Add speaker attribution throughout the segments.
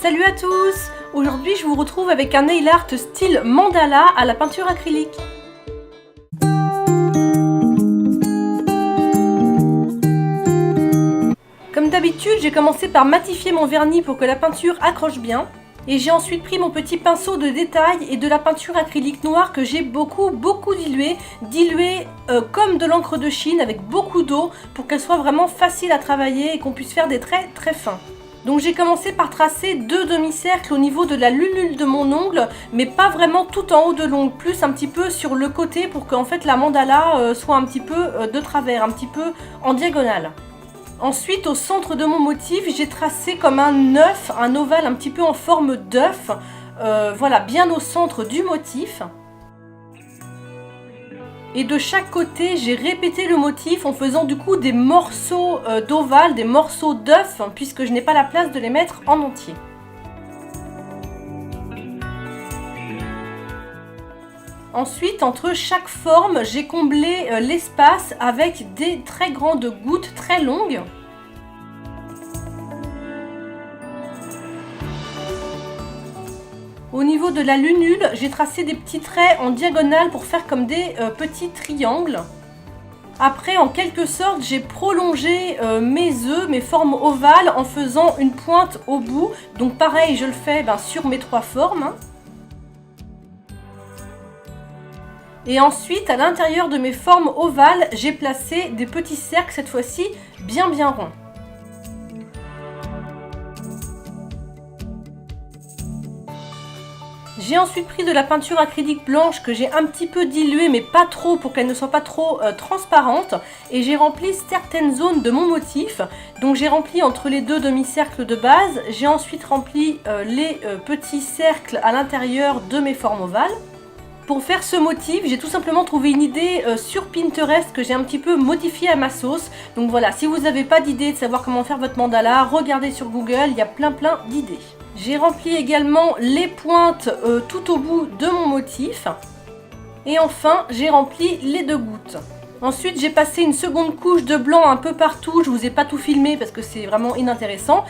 Speaker 1: Salut à tous! Aujourd'hui je vous retrouve avec un nail art style mandala à la peinture acrylique. Comme d'habitude, j'ai commencé par matifier mon vernis pour que la peinture accroche bien. Et j'ai ensuite pris mon petit pinceau de détail et de la peinture acrylique noire que j'ai beaucoup dilué comme de l'encre de Chine avec beaucoup d'eau pour qu'elle soit vraiment facile à travailler et qu'on puisse faire des traits très fins. Donc j'ai commencé par tracer 2 demi-cercles au niveau de la lunule de mon ongle, mais pas vraiment tout en haut de l'ongle, plus un petit peu sur le côté pour qu'en fait la mandala soit un petit peu de travers, un petit peu en diagonale. Ensuite, au centre de mon motif, j'ai tracé comme un œuf, un ovale un petit peu en forme d'œuf, voilà, bien au centre du motif. Et de chaque côté, j'ai répété le motif en faisant du coup des morceaux d'ovale, des morceaux d'œuf, puisque je n'ai pas la place de les mettre en entier. Ensuite, entre chaque forme, j'ai comblé l'espace avec des très grandes gouttes très longues. Au niveau de la lunule, j'ai tracé des petits traits en diagonale pour faire comme des petits triangles. Après, en quelque sorte, j'ai prolongé mes formes ovales en faisant une pointe au bout. Donc pareil, je le fais sur mes 3 formes. Et ensuite, à l'intérieur de mes formes ovales, j'ai placé des petits cercles, cette fois-ci bien ronds. J'ai ensuite pris de la peinture acrylique blanche que j'ai un petit peu diluée, mais pas trop pour qu'elle ne soit pas trop transparente. Et j'ai rempli certaines zones de mon motif. Donc j'ai rempli entre les 2 demi-cercles de base. J'ai ensuite rempli les petits cercles à l'intérieur de mes formes ovales. Pour faire ce motif, j'ai tout simplement trouvé une idée sur Pinterest que j'ai un petit peu modifiée à ma sauce. Donc voilà, si vous n'avez pas d'idée de savoir comment faire votre mandala, regardez sur Google, il y a plein d'idées. J'ai rempli également les pointes tout au bout de mon motif. Et enfin, j'ai rempli les 2 gouttes. Ensuite, j'ai passé une seconde couche de blanc un peu partout. Je ne vous ai pas tout filmé parce que c'est vraiment inintéressant,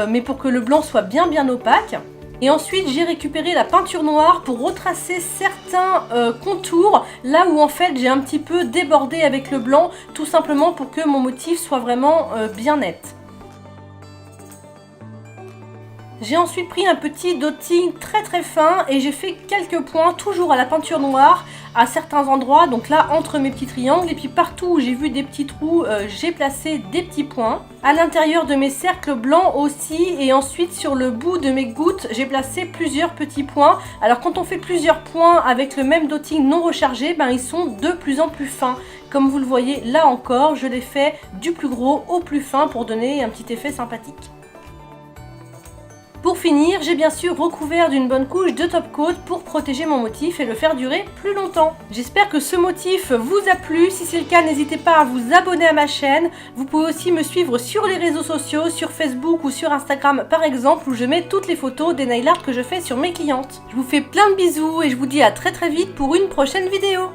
Speaker 1: mais pour que le blanc soit bien opaque. Et ensuite, j'ai récupéré la peinture noire pour retracer certains contours, là où en fait j'ai un petit peu débordé avec le blanc, tout simplement pour que mon motif soit vraiment bien net. J'ai ensuite pris un petit dotting très fin et j'ai fait quelques points, toujours à la peinture noire, à certains endroits, donc là entre mes petits triangles, et puis partout où j'ai vu des petits trous, j'ai placé des petits points. À l'intérieur de mes cercles blancs aussi, et ensuite sur le bout de mes gouttes, j'ai placé plusieurs petits points. Alors quand on fait plusieurs points avec le même dotting non rechargé, ils sont de plus en plus fins. Comme vous le voyez là encore, je l'ai fait du plus gros au plus fin pour donner un petit effet sympathique. Pour finir, j'ai bien sûr recouvert d'une bonne couche de top coat pour protéger mon motif et le faire durer plus longtemps. J'espère que ce motif vous a plu. Si c'est le cas, n'hésitez pas à vous abonner à ma chaîne. Vous pouvez aussi me suivre sur les réseaux sociaux, sur Facebook ou sur Instagram par exemple, où je mets toutes les photos des nail art que je fais sur mes clientes. Je vous fais plein de bisous et je vous dis à très vite pour une prochaine vidéo.